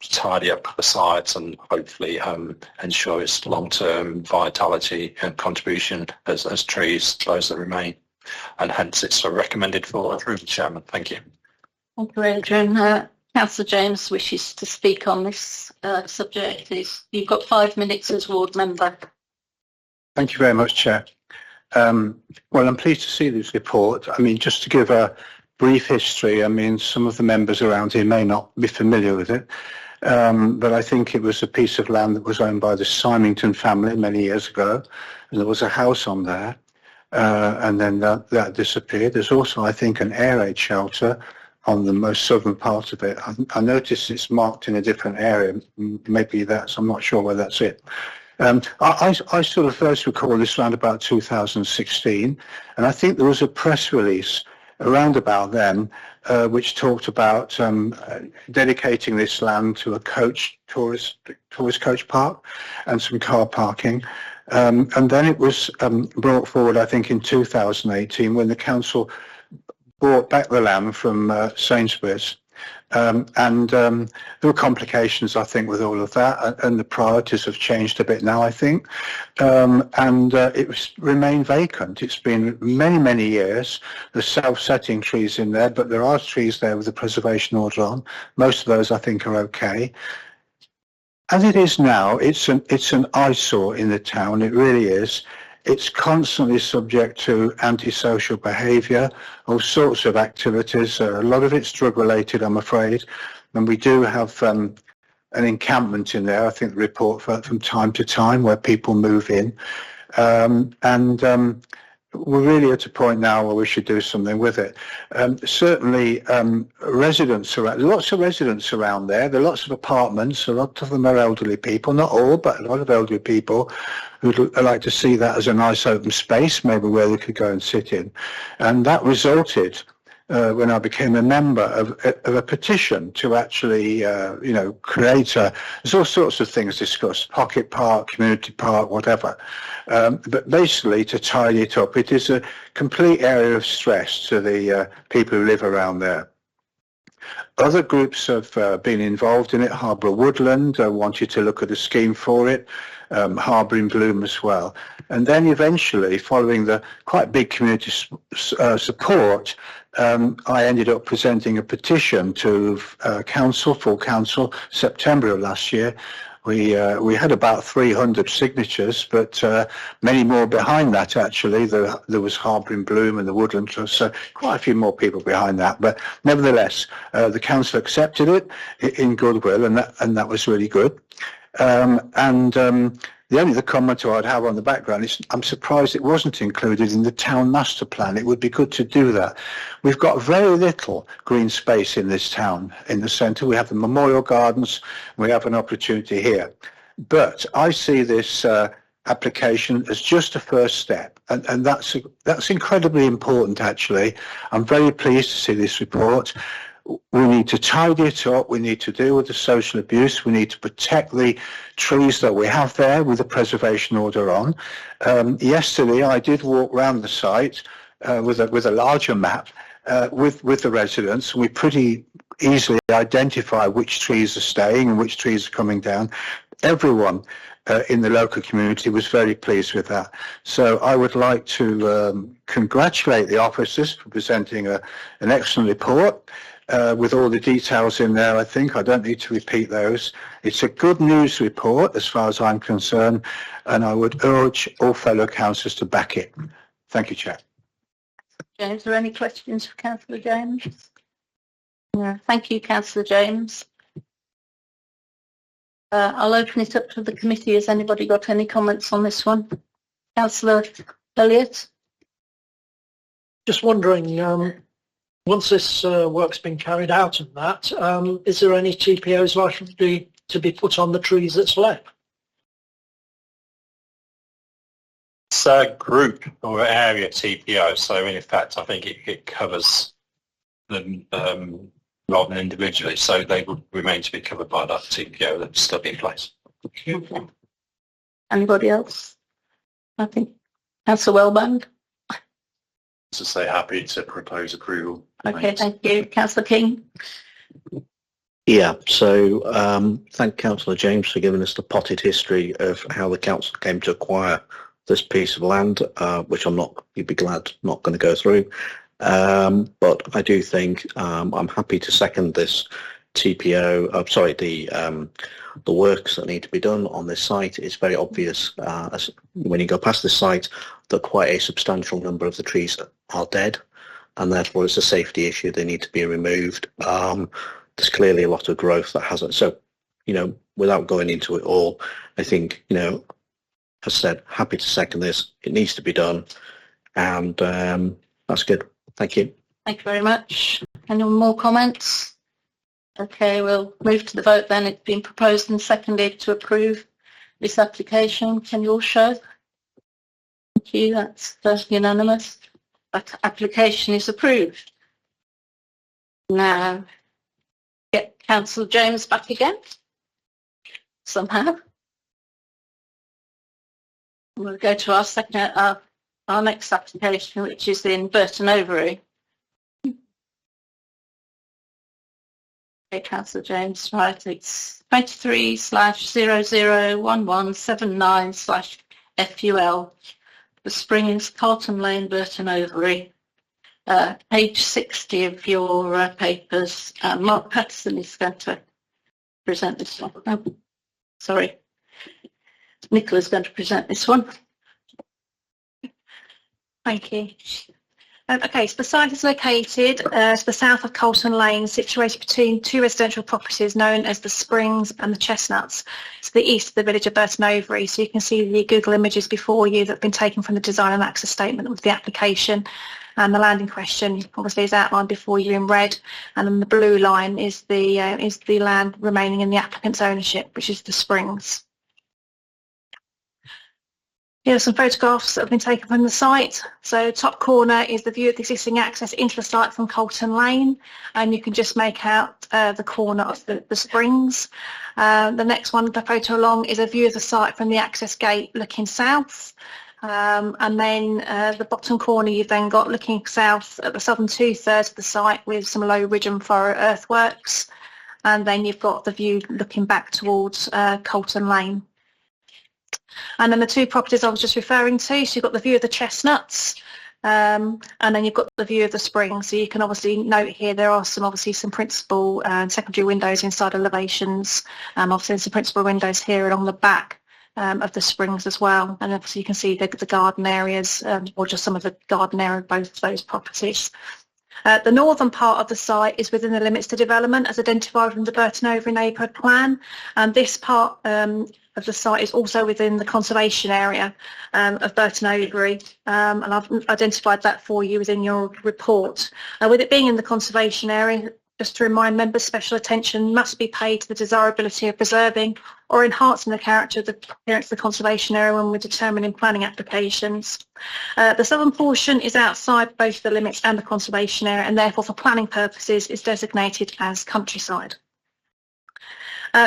tidy up the sites and hopefully ensure its long-term vitality and contribution as trees, those that remain. And hence it's recommended for approval, Chairman. Thank you. Thank you, Adrian. Councillor James wishes to speak on this subject. You've got 5 minutes as ward member. Thank you very much, Chair. Well, I'm pleased to see this report. I mean, just to give a brief history, I mean, some of the members around here may not be familiar with it, but I think it was a piece of land that was owned by the Symington family many years ago, and there was a house on there, and then that disappeared. There's also, I think, an air raid shelter on the most southern part of it. I noticed it's marked in a different area. Maybe I'm not sure whether that's it. I sort of first recall this around about 2016, and I think there was a press release around about then which talked about dedicating this land to a tourist coach park and some car parking. And then it was brought forward, I think, in 2018 when the council bought back the land from Sainsbury's. And there were complications, I think, with all of that, and the priorities have changed a bit now, I think. And it's remained vacant. It's been many, many years. There's self-setting trees in there, but there are trees there with a preservation order on. Most of those, I think, are okay. As it is now, it's an eyesore in the town. It really is. It's constantly subject to antisocial behaviour, all sorts of activities. A lot of it's drug-related, I'm afraid. And we do have an encampment in there, I think the report from time to time, where people move in. We're really at a point now where we should do something with it. Certainly, lots of residents around there. There are lots of apartments. A lot of them are elderly people, not all, but a lot of elderly people who'd like to see that as a nice open space, maybe where they could go and sit in. And that resulted, when I became a member, of a petition to actually, create there's all sorts of things discussed, pocket park, community park, whatever. But basically, to tidy it up, it is a complete area of stress to the people who live around there. Other groups have been involved in it. Harborough Woodland wanted to look at a scheme for it. Harbour in Bloom as well. And then eventually, following the quite big community support, I ended up presenting a petition to full council, September of last year. We had about 300 signatures, but many more behind that, actually. There was Harbour in Bloom and the Woodland Trust, so quite a few more people behind that. But nevertheless, the council accepted it in goodwill, and that was really good. The only comment I'd have on the background is I'm surprised it wasn't included in the town master plan. It would be good to do that. We've got very little green space in this town. In the centre, we have the memorial gardens. We have an opportunity here. But I see this application as just a first step, and that's incredibly important, actually. I'm very pleased to see this report. We need to tidy it up. We need to deal with the social abuse. We need to protect the trees that we have there with a preservation order on. Yesterday, I did walk around the site with a larger map with the residents. We pretty easily identify which trees are staying and which trees are coming down. Everyone in the local community was very pleased with that. So I would like to congratulate the officers for presenting an excellent report. With all the details in there, I think. I don't need to repeat those. It's a good news report as far as I'm concerned, and I would urge all fellow councillors to back it. Thank you, Chair. James, are there any questions for Councillor James? No. Thank you, Councillor James. I'll open it up to the committee. Has anybody got any comments on this one? Councillor Elliott? Just wondering, once this work's been carried out and that, is there any TPOs likely to be put on the trees that's left? It's a group or area TPO, so in effect, I think it covers them rather than individually, so they would remain to be covered by that TPO that's still in place. Okay. Anybody else? I think Councillor Wellband. To say happy to propose approval. Okay, thank you. Councillor King. Yeah, so thank Councillor James for giving us the potted history of how the council came to acquire this piece of land, which you'd be glad, not going to go through. But I do think I'm happy to second this TPO. The works that need to be done on this site. It's very obvious when you go past this site that quite a substantial number of the trees are dead, and therefore it's a safety issue. They need to be removed. There's clearly a lot of growth that hasn't. So, without going into it all, I think, as I said, happy to second this. It needs to be done, and that's good. Thank you. Thank you very much. Any more comments? Okay, we'll move to the vote then. It's been proposed and seconded to approve this application. Can you all show? Thank you. That's unanimous. That application is approved. Now, get Councillor James back again. Somehow. We'll go to our next application, which is in Burton Overy. Okay, Councillor James, right, it's 23/001179/FUL. The Springs, Carlton Lane, Burton Overy. Page 60 of your papers. Mark Patterson is going to present this one. Oh, sorry. Nicola's going to present this one. Thank you. Okay, so the site is located to the south of Colton Lane, situated between two residential properties known as the Springs and the Chestnuts, to the east of the village of Burton Overy. So you can see the Google images before you that have been taken from the design and access statement with the application. And the land in question obviously is outlined before you in red, and then the blue line is the land remaining in the applicant's ownership, which is the Springs. Here are some photographs that have been taken from the site. So top corner is the view of the existing access into the site from Colton Lane, and you can just make out the corner of the Springs. The next one, the photo along, is a view of the site from the access gate looking south. And then the bottom corner, you've then got looking south at the southern 2/3 of the site with some low ridge and furrow earthworks. And then you've got the view looking back towards Colton Lane. And then the two properties I was just referring to, so you've got the view of the Chestnuts, and then you've got the view of the Springs. So you can obviously note here there are some principal and secondary windows inside elevations. Obviously there's some principal windows here along the back of the Springs as well. And obviously you can see the garden areas, or just some of the garden area of both of those properties. The northern part of the site is within the limits to development as identified from the Burton Overy neighbourhood plan, and this part of the site is also within the conservation area of Burton Overy, and I've identified that for you within your report. With it being in the conservation area, just to remind members, special attention must be paid to the desirability of preserving or enhancing the character of the appearance of the conservation area when we're determining planning applications. The southern portion is outside both the limits and the conservation area, and therefore for planning purposes is designated as countryside.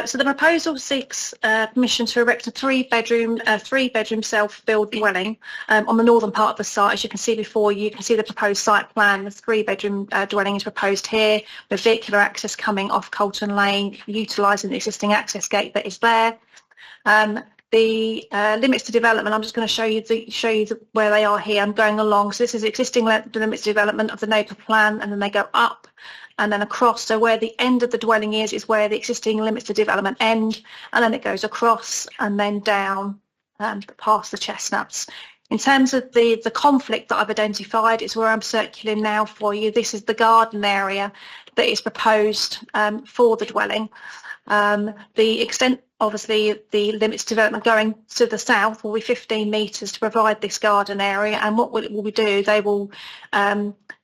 So the proposal seeks permission to erect a three-bedroom self-build dwelling on the northern part of the site. As you can see before, you can see the proposed site plan. The three-bedroom dwelling is proposed here, with vehicular access coming off Colton Lane, utilising the existing access gate that is there. The limits to development, I'm just going to show you where they are here. I'm going along. So this is existing limits to development of the neighbour plan, and then they go up and then across. So where the end of the dwelling is where the existing limits to development end, and then it goes across and then down past the Chestnuts. In terms of the conflict that I've identified, is where I'm circling now for you. This is the garden area that is proposed for the dwelling. The extent, obviously, the limits development going to the south will be 15 metres to provide this garden area, and what will we do? They will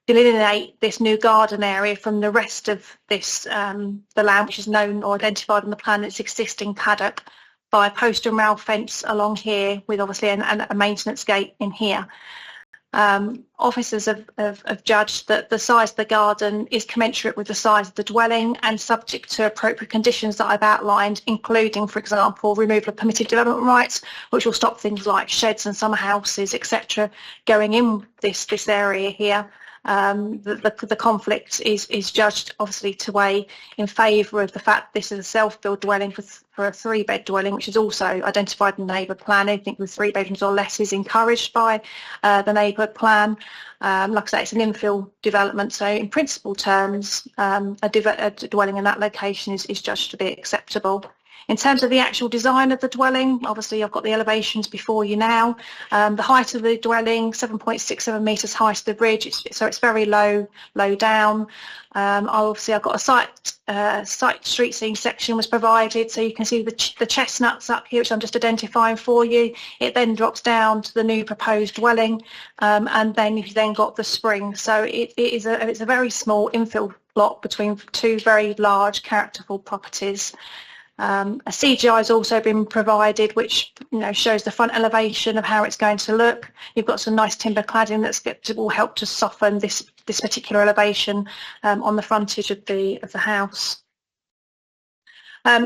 delineate this new garden area from the rest of this the land, which is known or identified on the plan as existing paddock, by a post and rail fence along here, with obviously a maintenance gate in here. Officers have judged that the size of the garden is commensurate with the size of the dwelling and subject to appropriate conditions that I've outlined, including, for example, removal of permitted development rights, which will stop things like sheds and summer houses, etc., going in this area here. The conflict is judged obviously to weigh in favour of the fact this is a self-built dwelling for a 3-bed dwelling, which is also identified in the neighbourhood plan. Anything with 3 bedrooms or less is encouraged by the neighbourhood plan. Like I say, it's an infill development, so in principle terms, a dwelling in that location is judged to be acceptable. In terms of the actual design of the dwelling, obviously I've got the elevations before you now. The height of the dwelling, 7.67 metres high to the bridge, so it's very low down. Obviously I've got a site street scene section was provided, so you can see the chestnuts up here, which I'm just identifying for you. It then drops down to the new proposed dwelling, and then you've then got the spring. So it's a very small infill block between 2 very large characterful properties. A CGI has also been provided, which shows the front elevation of how it's going to look. You've got some nice timber cladding that will help to soften this particular elevation on the frontage of the house.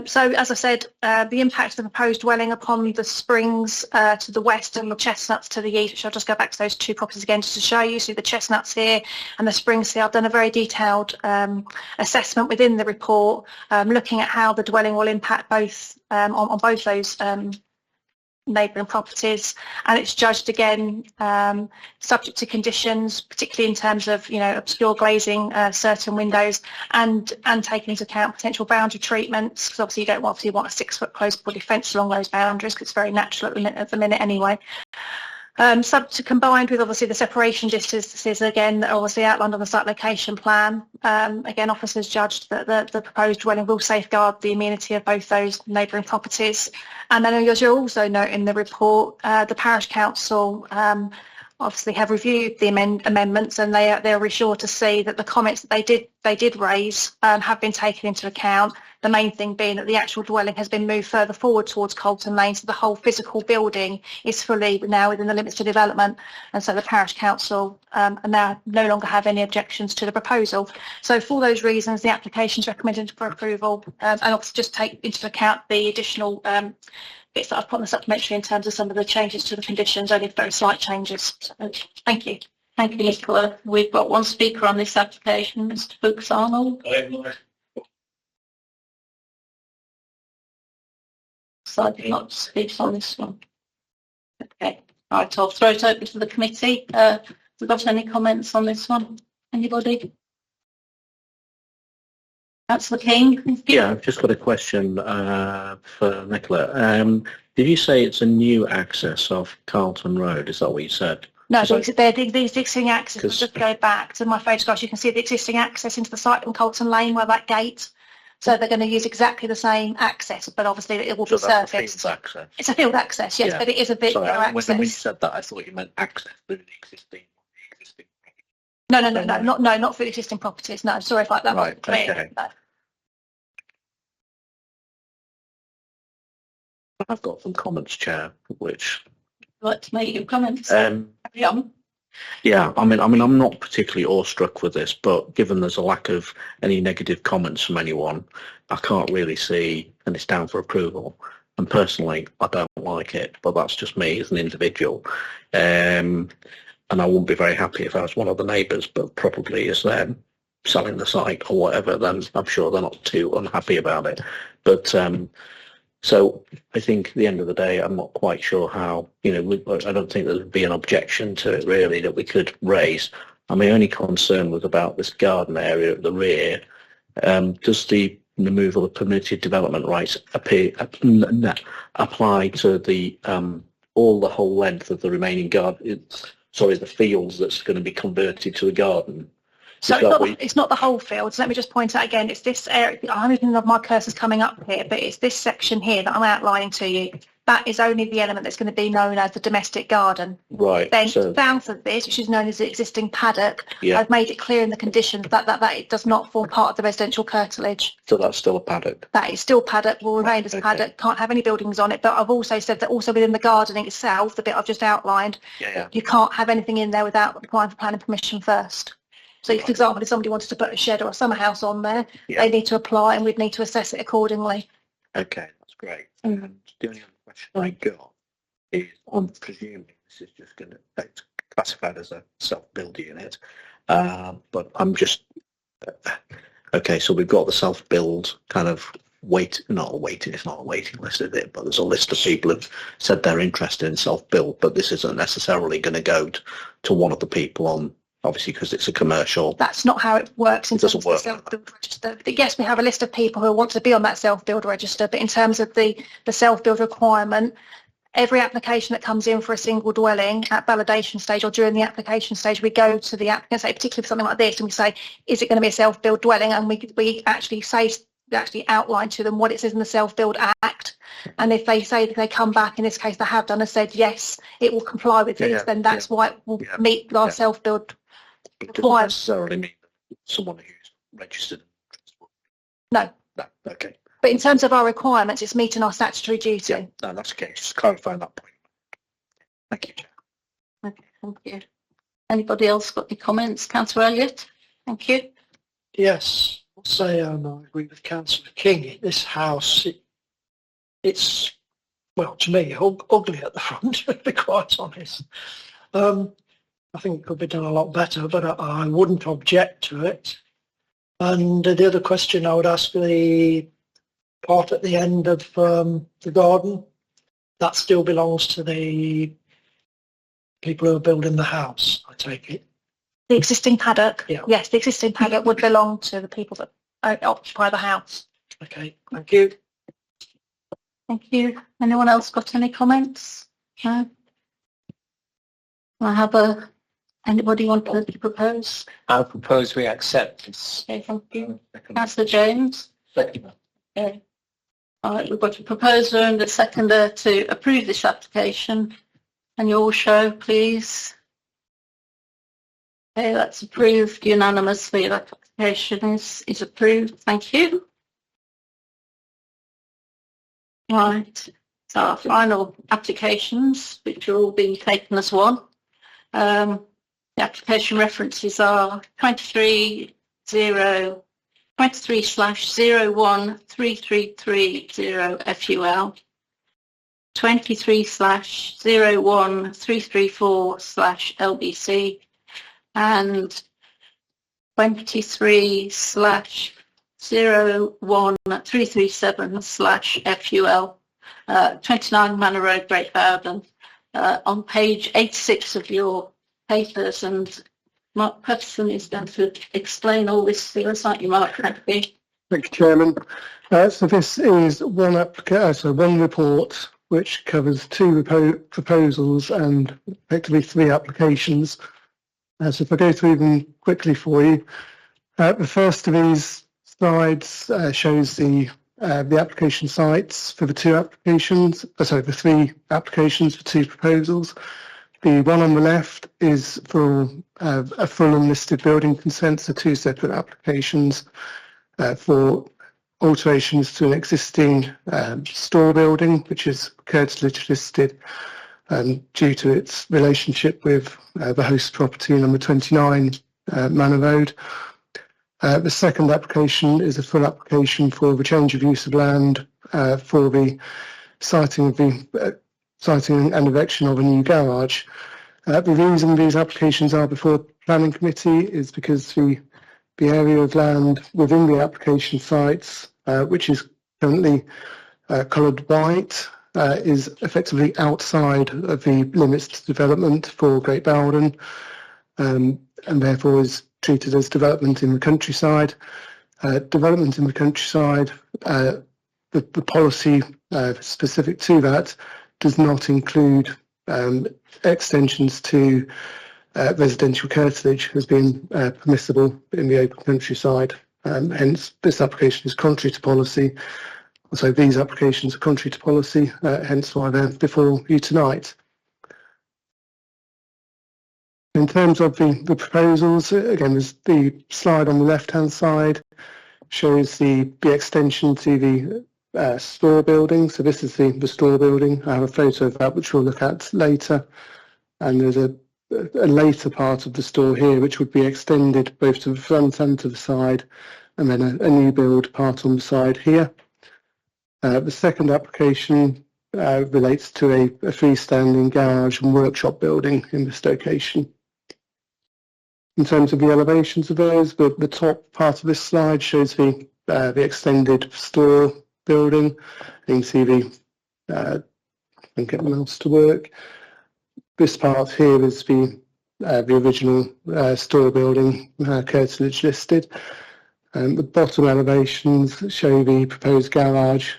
So, as I said, the impact of the proposed dwelling upon the springs to the west and the chestnuts to the east, which I'll just go back to those 2 properties again just to show you. See the chestnuts here and the springs here. I've done a very detailed assessment within the report, looking at how the dwelling will impact both on both those neighbouring properties, and it's judged again subject to conditions, particularly in terms of obscure glazing certain windows, and taking into account potential boundary treatments, because obviously you don't want a 6-foot closed body fence along those boundaries, because it's very natural at the minute anyway. Combined with obviously the separation distances again that are obviously outlined on the site location plan. Again, officers judged that the proposed dwelling will safeguard the amenity of both those neighbouring properties. And then, as you'll also note in the report, the parish council obviously have reviewed the amendments, and they're reassured to see that the comments that they did raise have been taken into account. The main thing being that the actual dwelling has been moved further forward towards Colton Lane, so the whole physical building is fully now within the limits to development, and so the parish council now no longer have any objections to the proposal. So for those reasons, the application is recommended for approval, and obviously just take into account the additional bits that I've put in the supplementary in terms of some of the changes to the conditions, only very slight changes. So, thank you. Thank you, Nicola. We've got one speaker on this application, Mr. Fuchs Arnold. Decided not to speak on this one. Okay. Right, I'll throw it open to the committee. Have we got any comments on this one? Anybody? Councillor King? Yeah, I've just got a question for Nicola. Did you say it's a new access off Carlton Road? Is that what you said? No, the existing access. We'll just go back to my photographs. You can see the existing access into the site from Colton Lane, where that gate. So they're going to use exactly the same access, but obviously it will be surfaced. Field access. It's a field access, yes, but it is a bit more access. When you said that, I thought you meant access through the existing. No, not for the existing properties. No, sorry if that wasn't clear. Okay. No. I've got some comments, Chair, which. Would you like to make your comments? Yeah, I mean, I'm not particularly awestruck with this, but given there's a lack of any negative comments from anyone, I can't really see, and it's down for approval. And personally, I don't like it, but that's just me as an individual. And I wouldn't be very happy if I was one of the neighbours, but probably as them selling the site or whatever, then I'm sure they're not too unhappy about it. But so I think at the end of the day, I'm not quite sure how, I don't think there'd be an objection to it really that we could raise. My only concern was about this garden area at the rear. Does the removal of permitted development rights apply to the the whole length of the remaining garden? The fields that's going to be converted to a garden? So Is that what you- it's not the whole field. So let me just point out again, it's this area, I don't even know if my cursor's coming up here, but it's this section here that I'm outlining to you. That is only the element that's going to be known as the domestic garden. Right. Then So, south of this, which is known as the existing paddock, yeah, I've made it clear in the conditions that it does not form part of the residential curtilage. so that's still a paddock. That is still paddock, will remain as Okay. paddock, can't have any buildings on it. But I've also said that also within the gardening itself, the bit I've just outlined, Yeah. you can't have anything in there without applying for planning permission first. So, for example, if somebody wanted to put a shed or a summer house on there, Yeah. they need to apply and we'd need to assess it accordingly. Okay, that's great. Mm. And the only other question I got is, I'm presuming this is just going to it's classified as a self-build unit, but I'm just okay. So we've got the self-build kind of not a waiting. It's not a waiting list, is it? But there's a list of people who've said they're interested in self-build, but this isn't necessarily going to go to one of the people on. Obviously, because it's a commercial. That's not how it works in It terms doesn't of the work. self-build register. But yes, we have a list of people who want to be on that self-build register, but in terms of the self-build requirement, every application that comes in for a single dwelling at validation stage or during the application stage, we go to the applicant, say, particularly for something like this, and we say, is it going to be a self-build dwelling? And we actually outline to them what it says in the Self-Build Act. And if they say that they come back, in this case they have done and said, yes, it will comply with this, then that's why it will meet our self-build. It doesn't necessarily mean that someone who's registered. No. No. Okay. But in terms of our requirements, it's meeting our statutory duty. Yeah. No, that's okay. Just clarifying that point. Thank you, Chair. Okay, thank you. Anybody else got any comments? Councillor Elliott? Thank you. Yes, I'll say I agree with Councillor King. This house, it's, well, to me, ugly at the front, to be quite honest. I think it could be done a lot better, but I wouldn't object to it. And the other question I would ask, the part at the end of the garden, that still belongs to the people who are building the house, I take it. The existing paddock, Yeah. yes, the existing paddock would belong to the people that occupy the house. Okay, thank you. Thank you. Anyone else got any comments? No? Anybody want to propose? I propose we accept this. Okay, thank you. Councillor James? Okay. All right, we've got a proposer and a seconder to approve this application. Can you all show, please? Okay, that's approved unanimously. That application is approved. Thank you. Right, so our final applications, which are all being taken as one. The application references are 23/013330 FUL, 23/013334/LBC, and 23/01337/FUL, 29 Manor Road, Great Bowden, on page 86 of your papers, and Mark Patterson is going to explain all this to us, aren't you, Mark? Thank you. Thank you, Chairman. So this is one report which covers two proposals and effectively three applications. So if I go through them quickly for you, the first of these slides shows the application sites for the the three applications for two proposals. The one on the left is for a full unlisted building consent, so two separate applications for alterations to an existing store building, which is curtilage listed due to its relationship with the host property number 29 Manor Road. The second application is a full application for the change of use of land for the siting and erection of a new garage. The reason these applications are before the planning committee is because the area of land within the application sites, which is currently coloured white, is effectively outside of the limits to development for Great Bowden, and therefore is treated as development in the countryside. Development in the countryside, the policy specific to that does not include extensions to residential curtilage has been permissible in the open countryside. Hence, this application is contrary to policy. So these applications are contrary to policy, hence why they're before you tonight. In terms of the proposals, again, there's the slide on the left-hand side shows the extension to the store building. So this is the store building. I have a photo of that, which we'll look at later. And there's a later part of the store here, which would be extended both to the front and to the side, and then a new build part on the side here. The second application relates to a freestanding garage and workshop building in this location. In terms of the elevations of those, the top part of this slide shows the extended store building. You can see the, and get the mouse to work. This part here is the original store building, curtilage listed. And the bottom elevations show the proposed garage.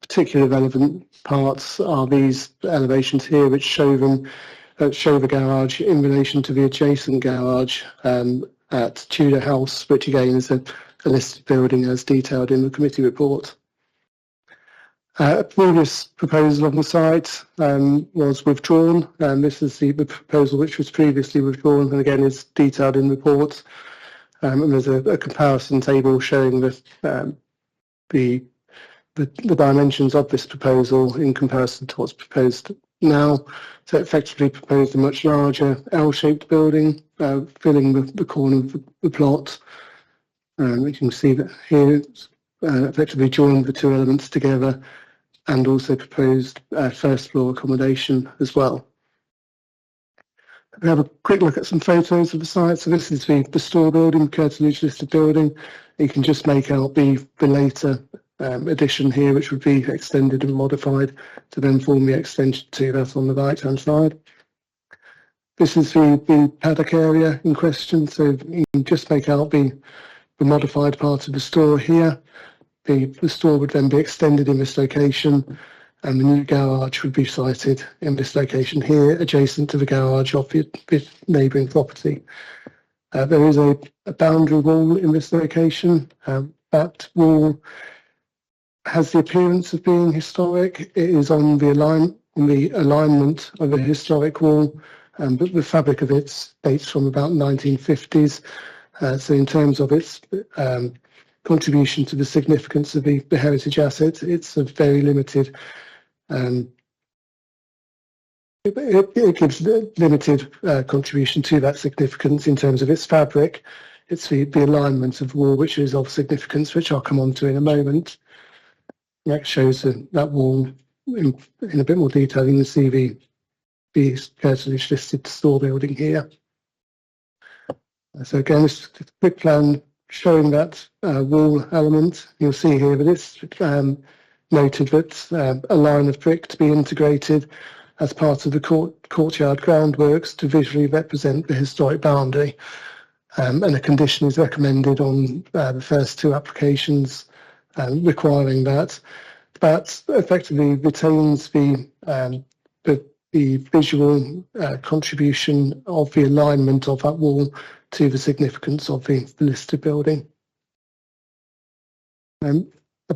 Particularly relevant parts are these elevations here, which show the garage in relation to the adjacent garage at Tudor House, which again is a listed building as detailed in the committee report. A previous proposal on the site was withdrawn, and this is the proposal which was previously withdrawn, and again is detailed in the report. And there's a comparison table showing the dimensions of this proposal in comparison to what's proposed now. So it effectively proposed a much larger L-shaped building, filling the corner of the plot. You can see that here it's effectively joined the two elements together, and also proposed first floor accommodation as well. We have a quick look at some photos of the site. So this is the store building, curtilage listed building. You can just make out the later addition here, which would be extended and modified to then form the extension to that on the right hand side. This is the paddock area in question, so you can just make out the modified part of the store here. The store would then be extended in this location, and the new garage would be sited in this location here, adjacent to the garage of the neighbouring property. There is a boundary wall in this location. That wall has the appearance of being historic. It is on the alignment of a historic wall, but the fabric of it dates from about 1950s. So in terms of its contribution to the significance of the heritage asset, it's a very limited. It gives limited contribution to that significance in terms of its fabric. It's the alignment of the wall which is of significance, which I'll come on to in a moment. That shows that wall in a bit more detail. You can see the curtilage listed store building here. So again, this is a quick plan showing that wall element. You'll see here that it's noted that a line of brick to be integrated as part of the courtyard groundworks to visually represent the historic boundary. And a condition is recommended on the first two applications requiring that. That effectively retains the visual contribution of the alignment of that wall to the significance of the listed building. I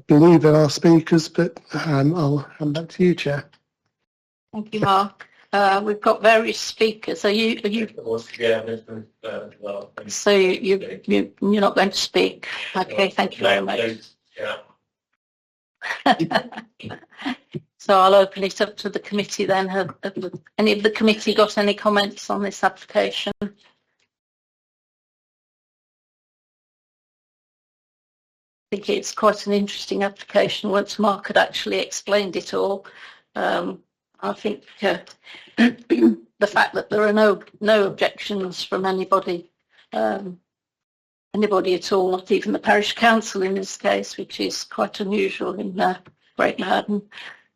believe there are speakers, but I'll hand back to you, Chair. Thank you, Mark. We've got various speakers. Are you? So you're not going to speak? Okay, thank you very much. So I'll open it up to the committee then. Have any of the committee got any comments on this application? I think it's quite an interesting application once Mark had actually explained it all. I think the fact that there are no objections from anybody at all, not even the parish council in this case, which is quite unusual in Great Marden.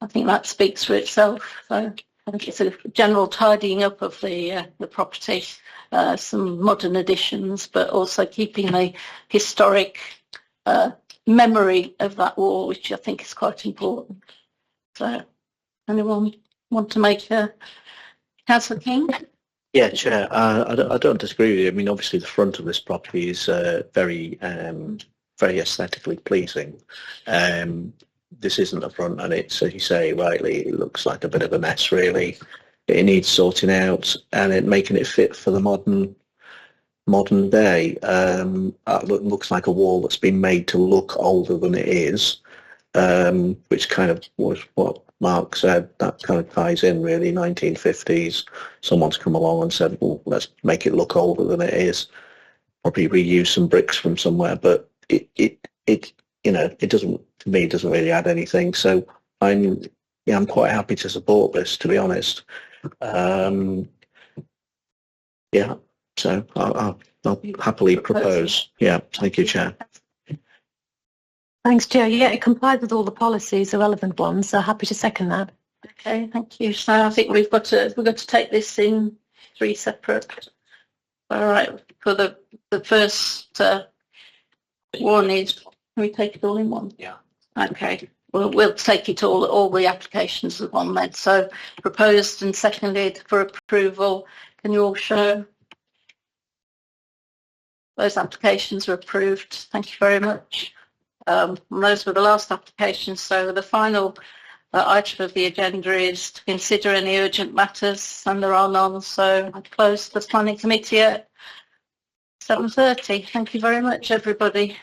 I think that speaks for itself. So I think it's a general tidying up of the property, some modern additions, but also keeping the historic memory of that wall, which I think is quite important. So anyone want to make a Councillor King? Yeah, Chair, I don't disagree with you. I mean, obviously the front of this property is very aesthetically pleasing. This isn't the front, and it's, as you say rightly, it looks like a bit of a mess really. It needs sorting out and making it fit for the modern day. Looks like a wall that's been made to look older than it is, which kind of was what Mark said. That kind of ties in really. 1950s, someone's come along and said, well, let's make it look older than it is. Probably reuse some bricks from somewhere, but it doesn't, to me, it doesn't really add anything. So I'm quite happy to support this, to be honest. So I'll happily propose. Yeah, thank you, Chair. Thanks, Chair. Yeah, it complied with all the policies, the relevant ones, so happy to second that. Okay, thank you. So I think we've got to take this in 3 separate. All right, for the first one is, can we take it all in one? Yeah. Okay, we'll take it all the applications as one then. So proposed and seconded for approval. Can you all show? Those applications are approved. Thank you very much. Those were the last applications. So the final item of the agenda is to consider any urgent matters, and there are none. So I close the planning committee at 7:30. Thank you very much, everybody.